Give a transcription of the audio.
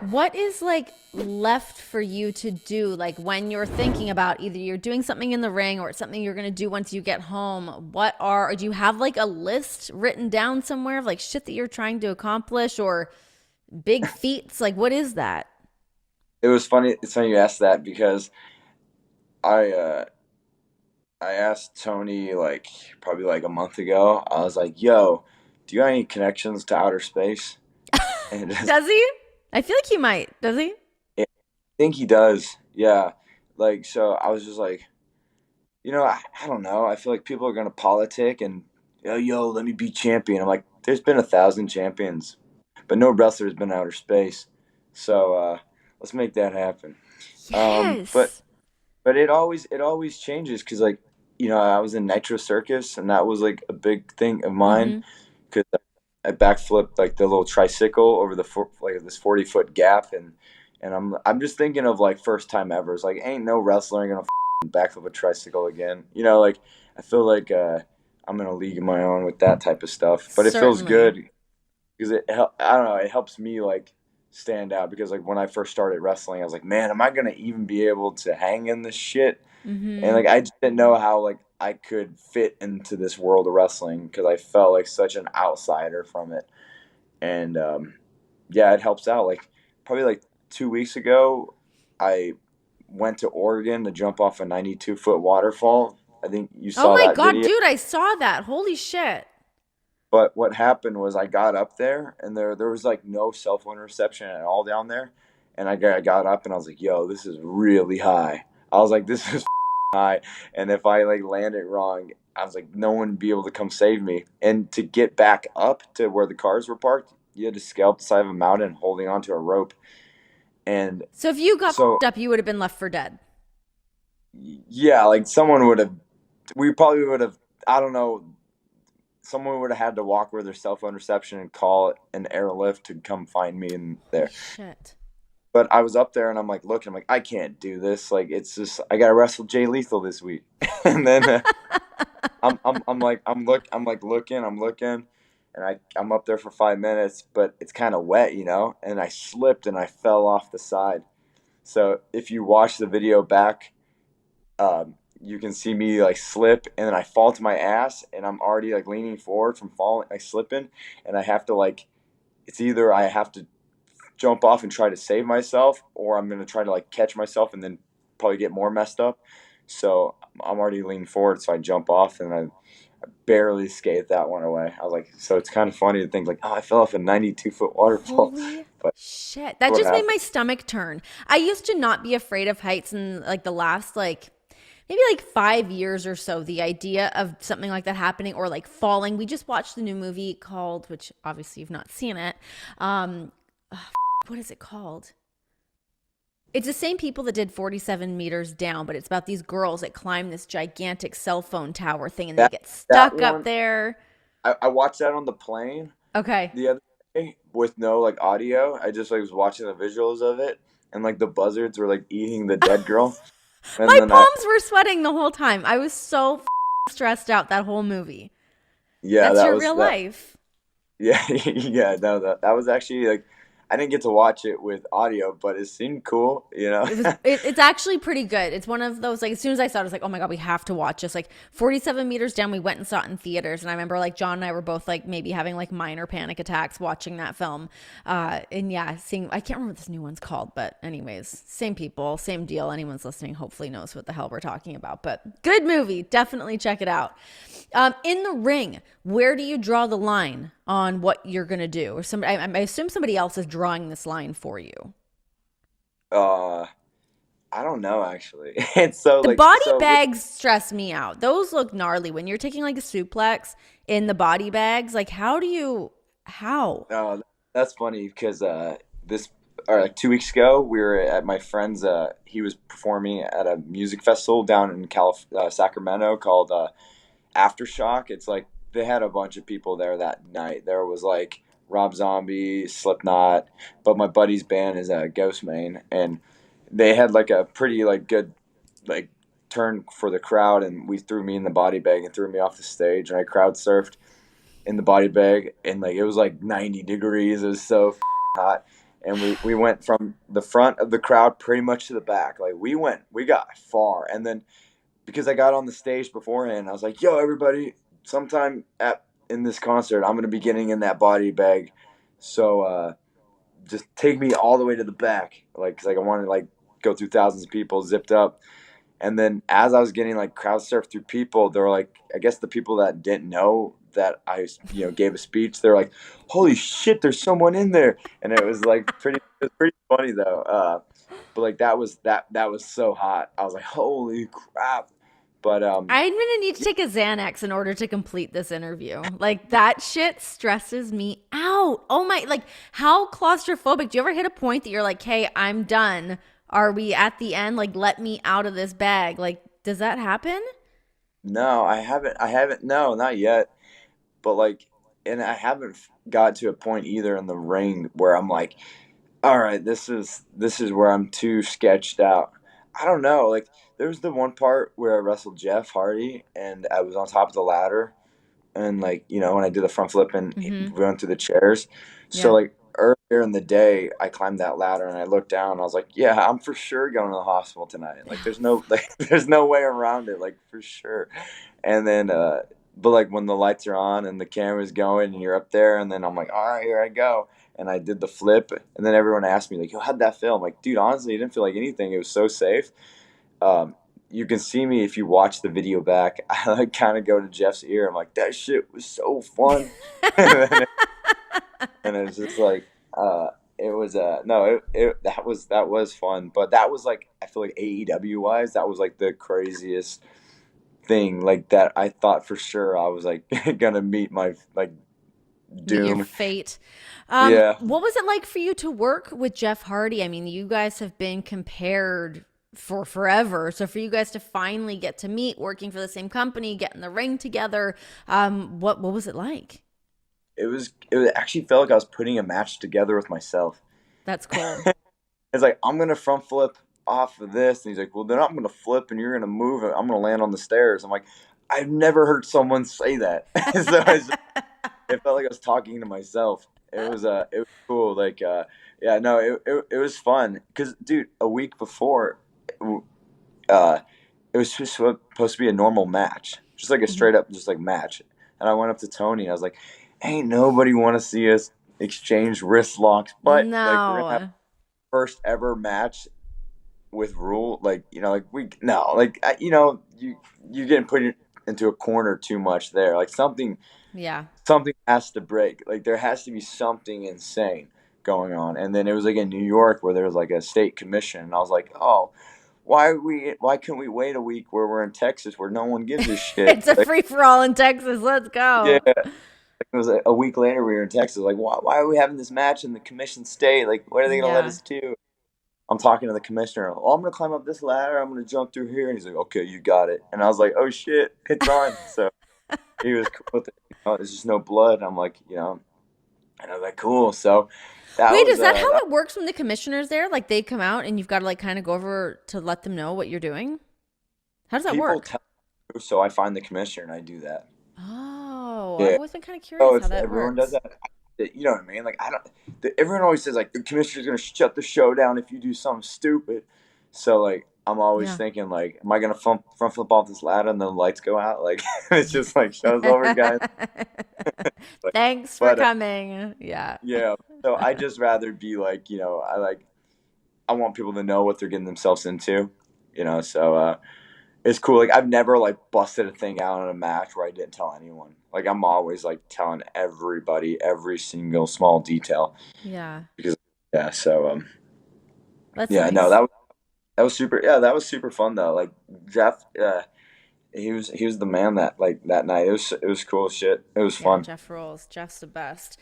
What is like left for you to do? Like when you're thinking about either you're doing something in the ring or it's something you're going to do once you get home, or do you have like a list written down somewhere of like shit that you're trying to accomplish or big feats? Like what is that? It was funny. It's funny you asked that because I uh, I asked Tony like probably like a month ago. I was like, "Yo, do you have any connections to outer space?" And just, Does he? I feel like he might. Does he? I think he does. Yeah. Like so, I was just like, I don't know. I feel like people are gonna politic and yo, let me be champion. I'm like, there's been 1,000 champions, but no wrestler has been outer space. So let's make that happen. Um, but Yes. But it always changes because like I was in Nitro Circus and that was like a big thing of mine Mm-hmm. because I backflipped like the little tricycle over like this 40-foot gap and I'm just thinking of like first time ever. It's like ain't no wrestler gonna backflip a tricycle again. Like I feel like I'm in a league of my own with that type of stuff. But it feels Certainly. good because I don't know, it helps me like stand out because like when I first started wrestling I was like, man, am I gonna even be able to hang in this shit? And Mm-hmm. like I just didn't know how like I could fit into this world of wrestling because I felt like such an outsider from it. And yeah, it helps out. Like probably like 2 weeks ago, I went to Oregon to jump off a 92-foot waterfall. I think you Oh saw my that God, video. dude, I saw that. Holy shit. But what happened was I got up there and there was like no cell phone reception at all down there. And I got up and I was like, yo, this is really high. I was like, this is high. And if I like land it wrong, I was like, no one would be able to come save me. And to get back up to where the cars were parked, you had to scale up the side of a mountain holding onto a rope. And So if you got so, up, you would have been left for dead. yeah, like someone would have, we probably would have, I don't know, someone would have had to walk where there's cell phone reception and call an airlift to come find me in Holy there. shit. But I was up there and I'm like looking, I'm like, I can't do this. Like it's just I gotta wrestle Jay Lethal this week. And then I'm like looking, and I'm up there for 5 minutes, but it's kind of wet, and I slipped and I fell off the side. So if you watch the video back, you can see me like slip and then I fall to my ass and I'm already like leaning forward from falling, like slipping, and I have to like it's either I have to jump off and try to save myself, or I'm gonna try to like catch myself and then probably get more messed up. So I'm already leaning forward, so I jump off and I barely skate that one away. I was like, so it's kind of funny to think like, oh, I fell off a 92-foot waterfall, Holy but shit. that's That what just made happened. my stomach turn. I used to not be afraid of heights in like the last like maybe like 5 years or so. The idea of something like that happening or like falling. We just watched the new movie called, which obviously you've not seen it. Um, what is it called? It's the same people that did 47 meters down, but it's about these girls that climb this gigantic cell phone tower thing and they That get that stuck up one, there. I watched that on the plane Okay. the other day with no like audio. I just like was watching the visuals of it, and like the buzzards were like eating the dead girl, and My then palms were sweating the whole time. I was so stressed out that whole movie. yeah, That's that your was real that. life. Yeah, yeah, no, that was actually like I didn't get to watch it with audio, but it seemed cool. It's actually pretty good. It's one of those like as soon as I saw it, I was like, oh my god, we have to watch this. Like 47 meters down, we went and saw it in theaters, and I remember like John and I were both like maybe having like minor panic attacks watching that film. And yeah, seeing I can't remember what this new one's called, but anyways, same people, same deal. Anyone's listening hopefully knows what the hell we're talking about. But good movie, definitely check it out. In the ring, where do you draw the line on what you're gonna do? Or somebody, I assume somebody else is drawing this line for you. uh, I don't know actually. And so The like body so with bags stress me out. Those look gnarly when you're taking like a suplex in the body bags. Like, how do you, how? uh, that's funny because this or like 2 weeks ago we were at my friend's. He was performing at a music festival down in Sacramento called Aftershock. It's like they had a bunch of people there that night. There was like Rob Zombie, Slipknot, but my buddy's band is Ghostmain, and they had like a pretty like good like turn for the crowd, and we threw me in the body bag and threw me off the stage, and I crowd surfed in the body bag, and like it was like 90 degrees. It was so hot, and we went from the front of the crowd pretty much to the back. Like we got far, and then because I got on the stage beforehand, I was like, "Yo, everybody! Sometime at in this concert, I'm gonna be getting in that body bag, so just take me all the way to the back, like, cause like I wanted to like go through thousands of people zipped up." And then as I was getting like crowd surfed through people, they were like, I guess the people that didn't know that I, gave a speech, they're like, "Holy shit, there's someone in there!" And it was like it was pretty funny though. But like that was so hot. I was like, "Holy crap!" But I'm gonna need to take a Xanax in order to complete this interview. Like that shit stresses me out. Oh my, like how claustrophobic. Do you ever hit a point that you're like, hey, I'm done? Are we at the end? Like, let me out of this bag. Like, does that happen? no, I haven't. I haven't. No, not yet. But like, and I haven't got to a point either in the ring where I'm like, all right, this is where I'm too sketched out. I don't know. Like there was the one part where I wrestled Jeff Hardy and I was on top of the ladder and like when I did the front flip and Mm-hmm. we went through the chairs. So Yeah. like earlier in the day, I climbed that ladder and I looked down. And I was like, yeah, I'm for sure going to the hospital tonight. Like there's no like there's no way around it. Like for sure. And then but like when the lights are on and the camera's going and you're up there and then I'm like, all right, here I go. And I did the flip and then everyone asked me like, yo, how'd that feel? I'm like, dude, honestly, it didn't feel like anything. It was so safe. Um, you can see me if you watch the video back. I like kind of go to Jeff's ear. I'm like, that shit was so fun. And it's just like, it was no, that was fun. But that was like I feel like AEW wise, that was like the craziest thing like that. I thought for sure I was like gonna meet my like Meet your doom. fate. Yeah, What was it like for you to work with Jeff Hardy? I mean, you guys have been compared for forever. So for you guys to finally get to meet, working for the same company, get in the ring together, what was it like? it actually felt like I was putting a match together with myself. That's cool. It's like I'm gonna front flip off of this, and he's like, "Well, then I'm gonna flip, and you're gonna move, and I'm gonna land on the stairs." I'm like, I've never heard someone say that, so it felt like I was talking to myself. It was cool. Like yeah, no, it was fun because dude, a week before, uh, it was just supposed to be a normal match, just like a Mhm. straight up just like match. And I went up to Tony, and I was like, "Ain't nobody want to see us exchange wrist locks, but like we're gonna have No. first ever match with rule like like we no like you getting put into a corner too much there like Yeah. something has to break like there has to be something insane going on and then it was like in New York where there was like a state commission and I was like oh why couldn't we wait a week where we're in Texas where no one gives a shit It's a like free for all in Texas. Let's yeah go. it was a week later we were in Texas like why are we having this match in the commission state like what are they gonna let Yeah. us do. I'm talking to the commissioner. Oh, I'm gonna climb up this ladder. I'm gonna jump through here. And he's like, "Okay, you got it." And I was like, "Oh shit, it's on." So he was cool with it. There's just no blood. I'm like, and I was like, "Cool." So that Wait, was is that how that it works when the commissioner's there? Like they come out and you've got to like kind of go over to let them know what you're doing? How does that people work? tell me, so I find the commissioner and I do that. Oh, I've Yeah. always been kind of Oh, curious how if that everyone does works. that, you know what I mean? Like I don't. Everyone always says like the commissioner's gonna shut the show down if you do something stupid. So like I'm always Yeah. thinking like, am I gonna front flip off this ladder and then the lights go out? Like it's just like show's over, guys. Like, Thanks for but coming. Yeah. yeah. So I just rather be like I want people to know what they're getting themselves into. So it's cool. Like I've never like busted a thing out in a match where I didn't tell anyone. Like I'm always like telling everybody every single small detail Yeah. because yeah. So That's yeah. No, nice. that was super. Yeah, that was super fun though. Like Jeff, he was the man that like that night. It was cool as shit. It was Yeah, fun. Jeff rules. Jeff's the best.